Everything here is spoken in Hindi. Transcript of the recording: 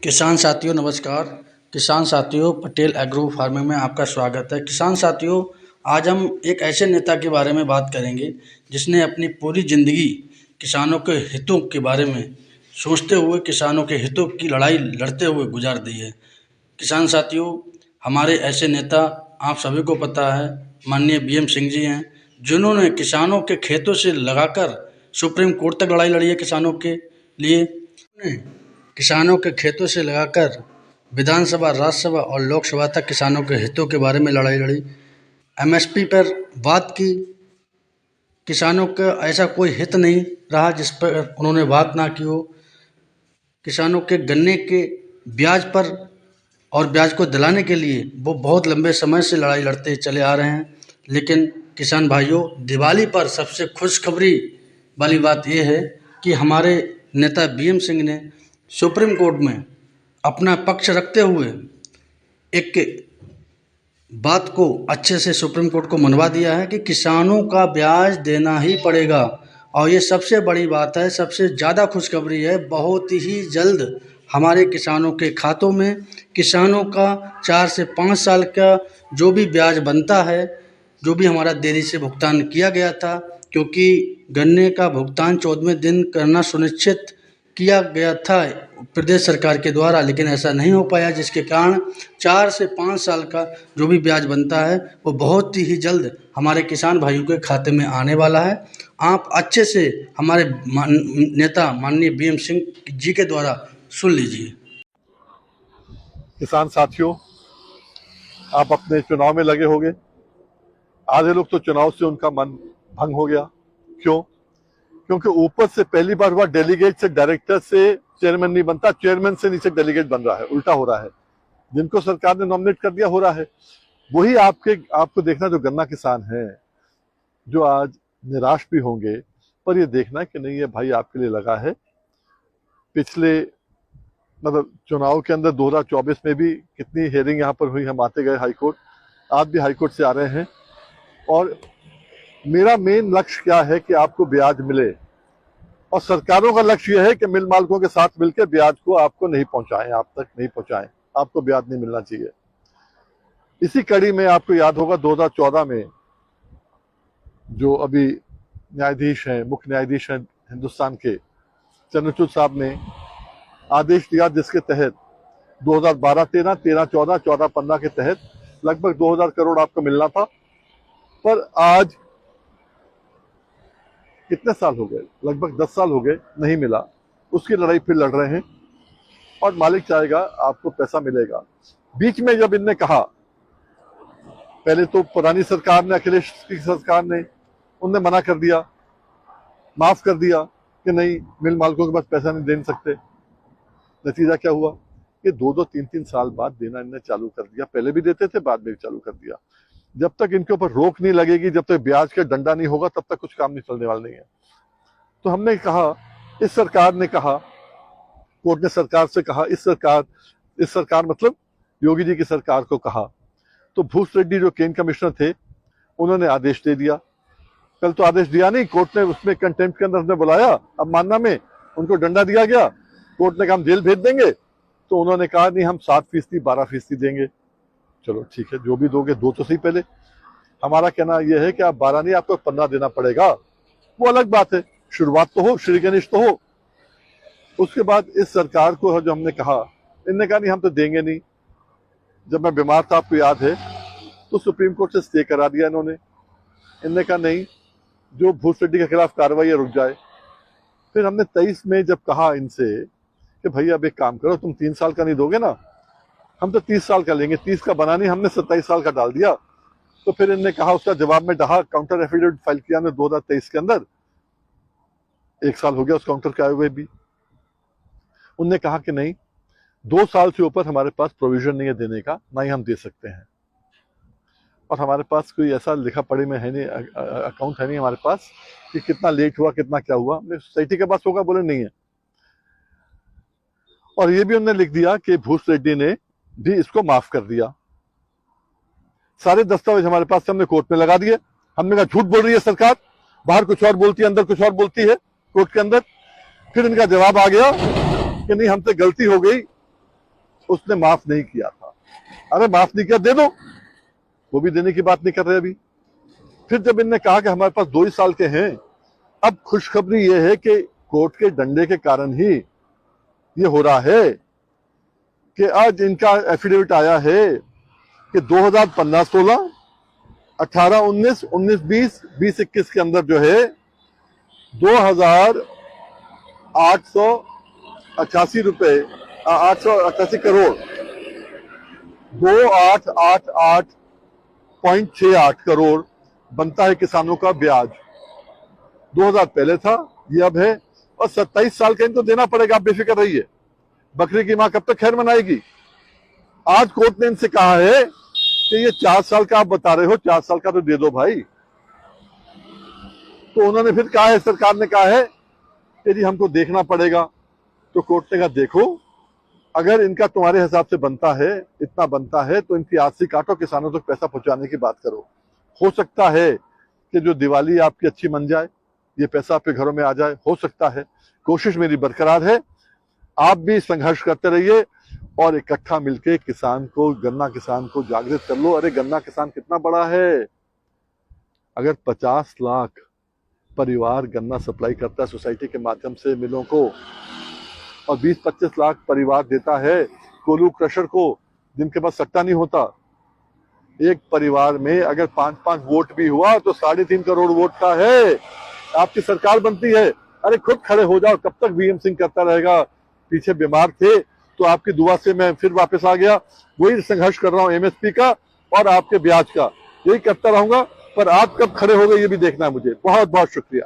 किसान साथियों नमस्कार। किसान साथियों, पटेल एग्रो फार्मिंग में आपका स्वागत है। किसान साथियों, आज हम एक ऐसे नेता के बारे में बात करेंगे जिसने अपनी पूरी ज़िंदगी किसानों के हितों के बारे में सोचते हुए किसानों के हितों की लड़ाई लड़ते हुए गुजार दी है। किसान साथियों, हमारे ऐसे नेता आप सभी को पता है, माननीय बीएम सिंह जी हैं, जिन्होंने किसानों के खेतों से लगाकर सुप्रीम कोर्ट तक लड़ाई लड़ी है। किसानों के लिए किसानों के खेतों से लगाकर विधानसभा, राज्यसभा और लोकसभा तक किसानों के हितों के बारे में लड़ाई लड़ी। एमएसपी पर बात की। किसानों का ऐसा कोई हित नहीं रहा जिस पर उन्होंने बात ना की हो। किसानों के गन्ने के ब्याज पर और ब्याज को दिलाने के लिए वो बहुत लंबे समय से लड़ाई लड़ते चले आ रहे हैं। लेकिन किसान भाइयों, दिवाली पर सबसे खुशखबरी वाली बात यह है कि हमारे नेता बीएम सिंह ने सुप्रीम कोर्ट में अपना पक्ष रखते हुए एक बात को अच्छे से सुप्रीम कोर्ट को मनवा दिया है कि किसानों का ब्याज देना ही पड़ेगा। और ये सबसे बड़ी बात है, सबसे ज़्यादा खुशखबरी है। बहुत ही जल्द हमारे किसानों के खातों में किसानों का 4 से 5 साल का जो भी ब्याज बनता है, जो भी हमारा देरी से भुगतान किया गया था, क्योंकि गन्ने का भुगतान 14वें दिन करना सुनिश्चित किया गया था प्रदेश सरकार के द्वारा, लेकिन ऐसा नहीं हो पाया, जिसके कारण 4 से 5 साल का जो भी ब्याज बनता है वो बहुत ही जल्द हमारे किसान भाइयों के खाते में आने वाला है। आप अच्छे से हमारे नेता माननीय बीएम सिंह जी के द्वारा सुन लीजिए। किसान साथियों, आप अपने चुनाव में लगे होंगे। आधे लोग तो चुनाव से उनका मन भंग हो गया। क्यों? क्योंकि ऊपर से पहली बार हुआ डेलीगेट से डायरेक्टर से चेयरमैन नहीं बनता, चेयरमैन से नीचे डेलीगेट बन रहा है। उल्टा हो रहा है। जिनको सरकार ने नॉमिनेट कर दिया हो रहा है। वही आपको देखना जो गन्ना किसान है, जो आज निराश भी होंगे, पर ये देखना कि नहीं, ये भाई आपके लिए लगा है। पिछले चुनाव के अंदर 2024 में भी कितनी हेयरिंग यहाँ पर हुई, हम आते गए हाईकोर्ट, आज भी हाईकोर्ट से आ रहे हैं। और मेरा मेन लक्ष्य क्या है कि आपको ब्याज मिले, और सरकारों का लक्ष्य यह है कि मिल मालिकों के साथ मिलकर ब्याज को आपको नहीं पहुंचाएं, आप तक नहीं पहुंचाएं, आपको ब्याज नहीं मिलना चाहिए। इसी कड़ी में आपको याद होगा 2014 में जो अभी न्यायाधीश हैं, मुख्य न्यायाधीश हैं हिंदुस्तान के, चंद्रचूड़ साहब ने आदेश दिया जिसके तहत 2012-13, 13-14, 14-15 के तहत लगभग 2000 करोड़ आपको मिलना था। पर आज कितने साल हो गए, लगभग 10 साल हो गए, नहीं मिला। उसकी लड़ाई फिर लड़ रहे हैं और मालिक चाहेगा आपको पैसा मिलेगा। बीच में जब इनने कहा, पहले तो पुरानी सरकार ने, अखिलेश की सरकार ने, उनने मना कर दिया, माफ कर दिया कि नहीं, मिल मालिकों के पास पैसा नहीं दे सकते। नतीजा क्या हुआ कि 2-2, 3-3 साल बाद देना इनने चालू कर दिया। पहले भी देते थे, बाद में भी चालू कर दिया। जब तक इनके ऊपर रोक नहीं लगेगी, जब तक ब्याज का डंडा नहीं होगा, तब तक कुछ काम नहीं चलने वाला नहीं है। तो हमने कहा, इस सरकार ने कहा, कोर्ट ने सरकार से कहा, इस सरकार मतलब योगी जी की सरकार को कहा, तो भूस रेड्डी जो केन कमिश्नर थे, उन्होंने आदेश दे दिया। कल तो आदेश दिया नहीं, कोर्ट ने उसमें कंटेम्प्ट के अंदर हमने बुलाया, अब मानना में उनको डंडा दिया गया। कोर्ट ने कहा हम जेल भेज देंगे, तो उन्होंने कहा नहीं, हम 7%, 12% देंगे। चलो ठीक है, जो भी दोगे दो तो सही। पहले हमारा कहना यह है कि आप 12 नहीं, आपको 15 देना पड़ेगा, वो अलग बात है। शुरुआत तो हो, श्री गणेश तो हो। उसके बाद इस सरकार को जो हमने कहा, इनने कहा नहीं, हम तो देंगे नहीं। जब मैं बीमार था, आपको याद है, तो सुप्रीम कोर्ट से स्टे करा दिया इन्होंने। इनने कहा नहीं, जो भूस रेड्डी के खिलाफ कार्रवाई रुक जाए। फिर हमने 23 में जब कहा इनसे कि भैया अब एक काम करो, तुम 3 साल का नहीं दोगे ना, हम तो 30 साल का लेंगे। 30 का बना नहीं, हमने 27 साल का डाल दिया। तो फिर इनने कहा, उसका जवाब में कहा, काउंटर एफिडेविट फाइल किया ने 2023 के अंदर, 1 साल हो गया उस काउंटर के आए हुए भी। उनने कहा कि नहीं, 2 साल से ऊपर हमारे पास प्रोविजन नहीं है देने का, ना ही हम दे सकते हैं। और हमारे पास कोई ऐसा लिखा पढ़ी में है नहीं, अकाउंट है नहीं हमारे पास कि कितना लेट हुआ, कितना क्या हुआ। सोसाइटी के पास होगा, बोले नहीं है। और ये भी उन्होंने लिख दिया कि भूस रेड्डी ने भी इसको माफ कर दिया। सारे दस्तावेज हमारे पास, हमने कोर्ट में लगा दिए। हमने कहा झूठ बोल रही है सरकार, बाहर कुछ और बोलती है, अंदर कुछ और बोलती है कोर्ट के अंदर। फिर इनका जवाब आ गया कि नहीं, हमसे गलती हो गई, उसने माफ नहीं किया था। अरे माफ नहीं किया, दे दो, वो भी देने की बात नहीं कर रहे अभी। फिर जब इनने कहा कि हमारे पास 2 ही साल के हैं, अब खुशखबरी ये है कि कोर्ट के डंडे के कारण ही ये हो रहा है कि आज इनका एफिडेविट आया है कि 2015-16, 18-19, 19-20, 20-21 के अंदर जो है 2,888 रुपए 888 करोड़ 2888.68 करोड़ बनता है किसानों का ब्याज। 2000 पहले था, ये अब है, और 27 साल का इनको देना पड़ेगा। आप बेफिक्र रहिए, बकरी की मां कब तक खैर मनाएगी। आज कोर्ट ने इनसे कहा है कि ये 4 साल का आप बता रहे हो, 4 साल का तो दे दो भाई। तो उन्होंने फिर कहा है, सरकार ने कहा है कि जी हमको देखना पड़ेगा। तो कोर्ट ने कहा देखो, अगर इनका तुम्हारे हिसाब से बनता है, इतना बनता है, तो इनकी आरसी काटो, किसानों तक पैसा पहुंचाने की बात करो। हो सकता है कि जो दिवाली आपकी अच्छी मन जाए, ये पैसा आपके घरों में आ जाए, हो सकता है। कोशिश मेरी बरकरार है, आप भी संघर्ष करते रहिए और इकट्ठा मिलके किसान को, गन्ना किसान को जागृत कर लो। अरे गन्ना किसान कितना बड़ा है, अगर 50 लाख परिवार गन्ना सप्लाई करता है सोसाइटी के माध्यम से मिलों को, और 20-25 लाख परिवार देता है कोल्हू क्रशर को, जिनके पास सट्टा नहीं होता। एक परिवार में अगर 5-5 वोट भी हुआ तो 3.5 करोड़ वोट का है। आपकी सरकार बनती है, अरे खुद खड़े हो जाओ। कब तक वीएम सिंह करता रहेगा, पीछे बीमार थे तो आपकी दुआ से मैं फिर वापस आ गया। वही संघर्ष कर रहा हूं एमएसपी का और आपके ब्याज का, यही करता रहूंगा। पर आप कब खड़े हो गए ये भी देखना है मुझे। बहुत बहुत शुक्रिया।